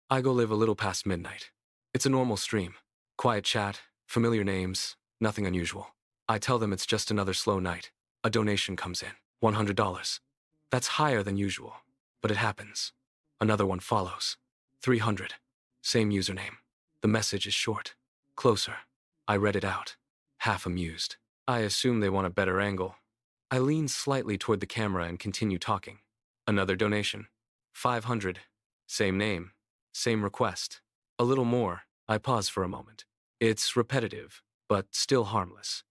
I go live a little past midnight. It's a normal stream. Quiet chat, familiar names, nothing unusual. I tell them it's just another slow night. A donation comes in. $100. That's higher than usual, but it happens. Another one follows. 300. Same username. The message is short. Closer. I read it out. Half amused. I assume they want a better angle. I lean slightly toward the camera and continue talking. Another donation. 500. Same name. Same request. A little more. I pause for a moment. It's repetitive, but still harmless.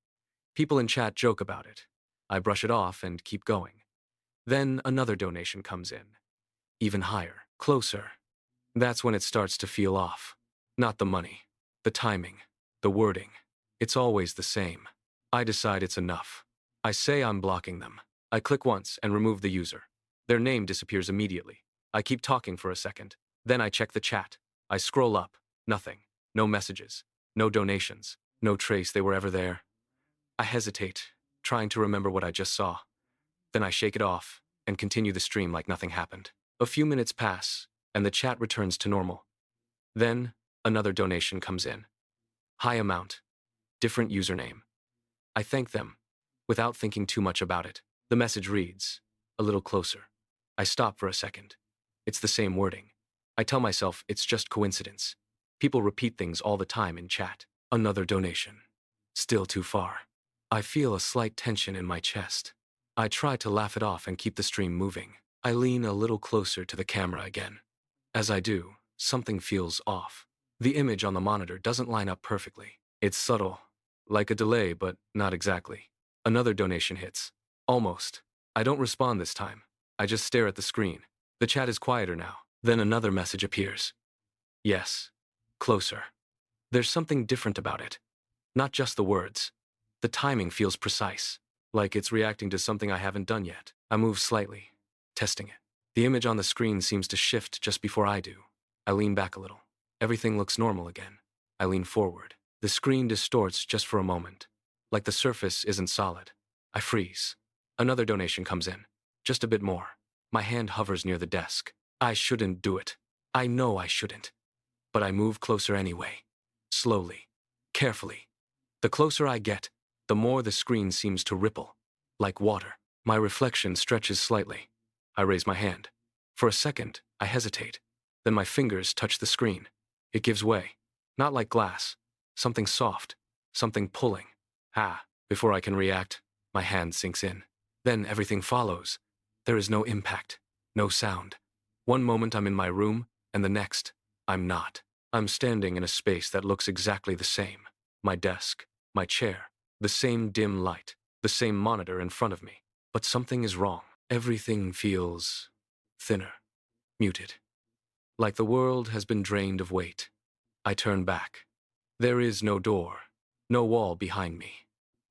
People in chat joke about it. I brush it off and keep going. Then another donation comes in. Even higher. Closer. That's when it starts to feel off. Not the money. The timing. The wording. It's always the same. I decide it's enough. I say I'm blocking them. I click once and remove the user. Their name disappears immediately. I keep talking for a second. Then I check the chat. I scroll up. Nothing. No messages. No donations. No trace they were ever there. I hesitate, trying to remember what I just saw. Then I shake it off and continue the stream like nothing happened. A few minutes pass, and the chat returns to normal. Then, another donation comes in. High amount. Different username. I thank them, without thinking too much about it. The message reads, a little closer. I stop for a second. It's the same wording. I tell myself it's just coincidence. People repeat things all the time in chat. Another donation. Still too far. I feel a slight tension in my chest. I try to laugh it off and keep the stream moving. I lean a little closer to the camera again. As I do, something feels off. The image on the monitor doesn't line up perfectly. It's subtle, like a delay, but not exactly. Another donation hits. Almost. I don't respond this time. I just stare at the screen. The chat is quieter now. Then another message appears. Yes. Closer. There's something different about it. Not just the words. The timing feels precise, like it's reacting to something I haven't done yet. I move slightly, testing it. The image on the screen seems to shift just before I do. I lean back a little. Everything looks normal again. I lean forward. The screen distorts just for a moment, like the surface isn't solid. I freeze. Another donation comes in. Just a bit more. My hand hovers near the desk. I shouldn't do it. I know I shouldn't. But I move closer anyway. Slowly. Carefully. The closer I get, the more the screen seems to ripple, like water. My reflection stretches slightly. I raise my hand. For a second, I hesitate. Then my fingers touch the screen. It gives way. Not like glass. Something soft. Something pulling. Before I can react, my hand sinks in. Then everything follows. There is no impact. No sound. One moment I'm in my room, and the next, I'm not. I'm standing in a space that looks exactly the same. My desk. My chair. The same dim light, the same monitor in front of me. But something is wrong. Everything feels thinner, muted. Like the world has been drained of weight. I turn back. There is no door, no wall behind me.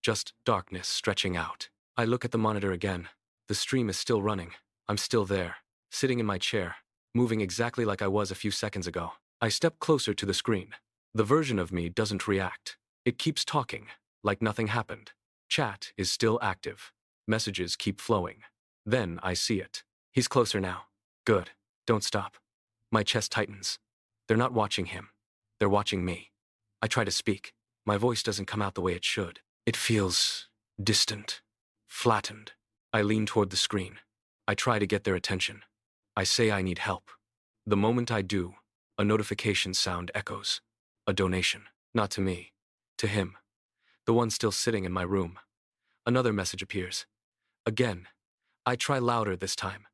Just darkness stretching out. I look at the monitor again. The stream is still running. I'm still there, sitting in my chair, moving exactly like I was a few seconds ago. I step closer to the screen. The version of me doesn't react. It keeps talking. Like nothing happened. Chat is still active. Messages keep flowing. Then I see it. He's closer now. Good. Don't stop. My chest tightens. They're not watching him. They're watching me. I try to speak. My voice doesn't come out the way it should. It feels distant. Flattened. I lean toward the screen. I try to get their attention. I say I need help. The moment I do, a notification sound echoes. A donation. Not to me. To him. The one still sitting in my room. Another message appears. Again. I try louder this time.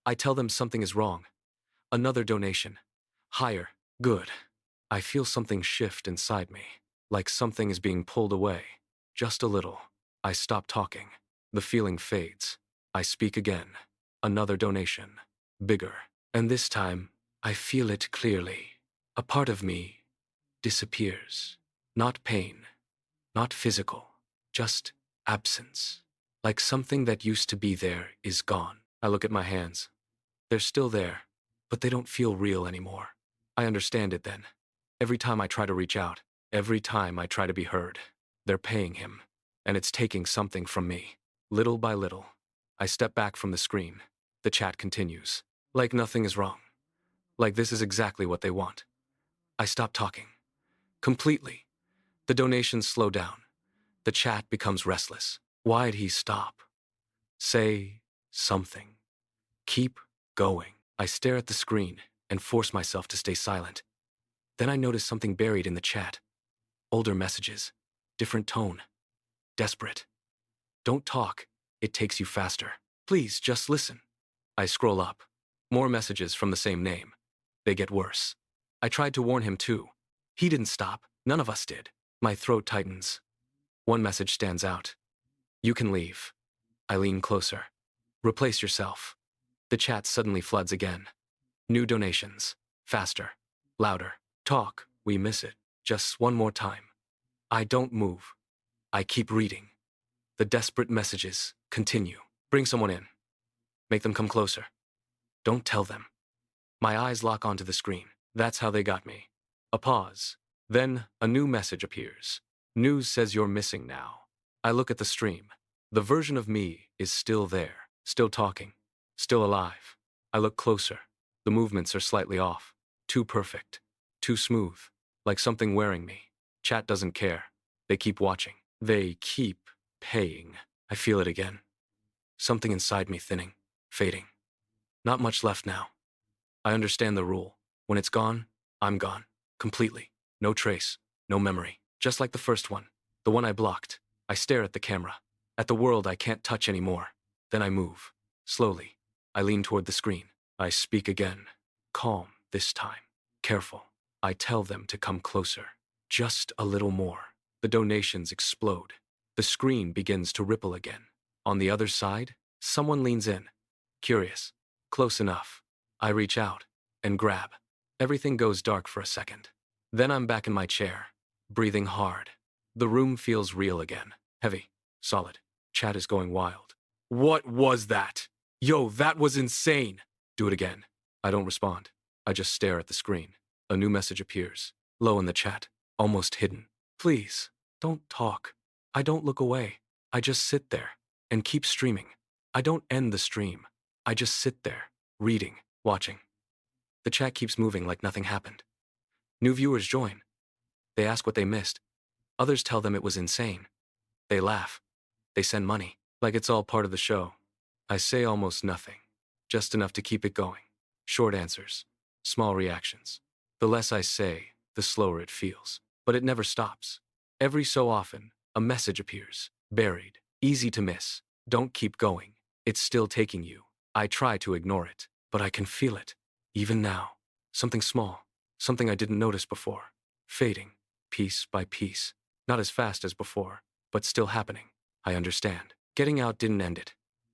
I tell them something is wrong. Another donation. Higher. Good. I feel something shift inside me. Like something is being pulled away. Just a little. I stop talking. The feeling fades. I speak again. Another donation. Bigger. And this time, I feel it clearly. A part of me disappears. Not pain. Not physical, just absence. Like something that used to be there is gone. I look at my hands. They're still there, but they don't feel real anymore. I understand it then. Every time I try to reach out, every time I try to be heard, they're paying him, and it's taking something from me. Little by little, I step back from the screen. The chat continues. Like nothing is wrong. Like this is exactly what they want. I stop talking. Completely. The donations slow down. The chat becomes restless. Why'd he stop? Say something. Keep going. I stare at the screen and force myself to stay silent. Then I notice something buried in the chat. Older messages. Different tone. Desperate. Don't talk. It takes you faster. Please, just listen. I scroll up. More messages from the same name. They get worse. I tried to warn him too. He didn't stop. None of us did. My throat tightens. One message stands out. You can leave. I lean closer. Replace yourself. The chat suddenly floods again. New donations. Faster. Louder. Talk. We miss it. Just one more time. I don't move. I keep reading. The desperate messages continue. Bring someone in. Make them come closer. Don't tell them. My eyes lock onto the screen. That's how they got me. A pause. Then a new message appears. News says you're missing now. I look at the stream. The version of me is still there. Still talking. Still alive. I look closer. The movements are slightly off. Too perfect. Too smooth. Like something wearing me. Chat doesn't care. They keep watching. They keep paying. I feel it again. Something inside me thinning. Fading. Not much left now. I understand the rule. When it's gone, I'm gone. Completely. No trace. No memory. Just like the first one. The one I blocked. I stare at the camera. At the world I can't touch anymore. Then I move. Slowly. I lean toward the screen. I speak again. Calm this time. Careful. I tell them to come closer. Just a little more. The donations explode. The screen begins to ripple again. On the other side, someone leans in. Curious. Close enough. I reach out and grab. Everything goes dark for a second. Then I'm back in my chair, breathing hard. The room feels real again. Heavy. Solid. Chat is going wild. What was that? Yo, that was insane. Do it again. I don't respond. I just stare at the screen. A new message appears. Low in the chat. Almost hidden. Please, don't talk. I don't look away. I just sit there and keep streaming. I don't end the stream. I just sit there, reading, watching. The chat keeps moving like nothing happened. New viewers join. They ask what they missed. Others tell them it was insane. They laugh. They send money, like it's all part of the show. I say almost nothing, just enough to keep it going. Short answers, small reactions. The less I say, the slower it feels. But it never stops. Every so often, a message appears, buried, easy to miss. Don't keep going. It's still taking you. I try to ignore it, but I can feel it. Even now. Something small, something I didn't notice before. Fading, piece by piece. Not as fast as before, but still happening. I understand. Getting out didn't end it.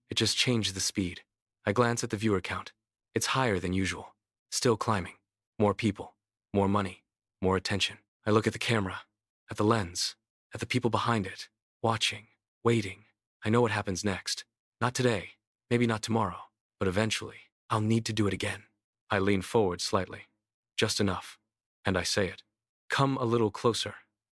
It just changed the speed. I glance at the viewer count. It's higher than usual. Still climbing. More people. More money. More attention. I look at the camera. At the lens. At the people behind it. Watching. Waiting. I know what happens next. Not today. Maybe not tomorrow. But eventually, I'll need to do it again. I lean forward slightly. Just enough. And I say it. Come a little closer.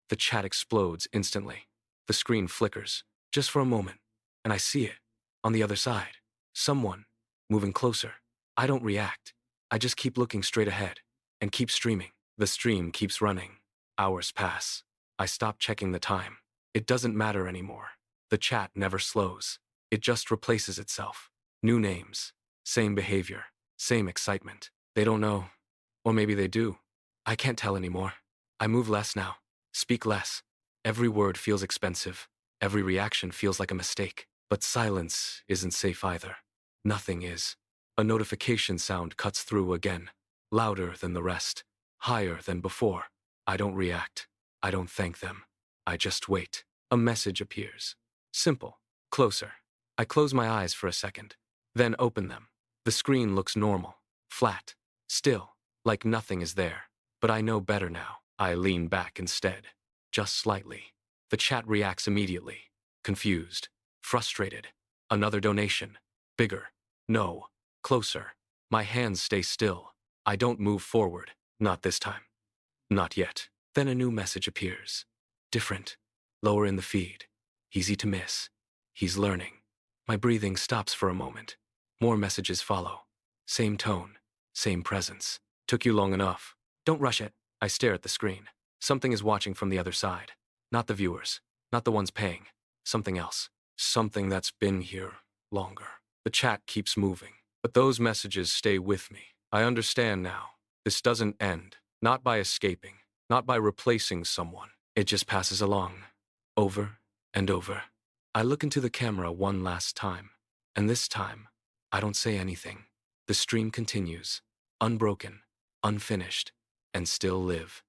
The chat explodes instantly. The screen flickers. Just for a moment. And I see it. On the other side. Someone. Moving closer. I don't react. I just keep looking straight ahead. And keep streaming. The stream keeps running. Hours pass. I stop checking the time. It doesn't matter anymore. The chat never slows. It just replaces itself. New names. Same behavior. Same excitement. They don't know. Or maybe they do. I can't tell anymore. I move less now. Speak less. Every word feels expensive. Every reaction feels like a mistake. But silence isn't safe either. Nothing is. A notification sound cuts through again. Louder than the rest. Higher than before. I don't react. I don't thank them. I just wait. A message appears. Simple. Closer. I close my eyes for a second. Then open them. The screen looks normal. Flat. Still. Like nothing is there. But I know better now. I lean back instead. Just slightly. The chat reacts immediately. Confused. Frustrated. Another donation. Bigger. No. Closer. My hands stay still. I don't move forward. Not this time. Not yet. Then a new message appears. Different. Lower in the feed. Easy to miss. He's learning. My breathing stops for a moment. More messages follow. Same tone. Same presence. Took you long enough. Don't rush it. I stare at the screen. Something is watching from the other side. Not the viewers. Not the ones paying. Something else. Something that's been here longer. The chat keeps moving. But those messages stay with me. I understand now. This doesn't end. Not by escaping. Not by replacing someone. It just passes along. Over and over. I look into the camera one last time. And this time, I don't say anything. The stream continues. Unbroken. Unfinished. And still live.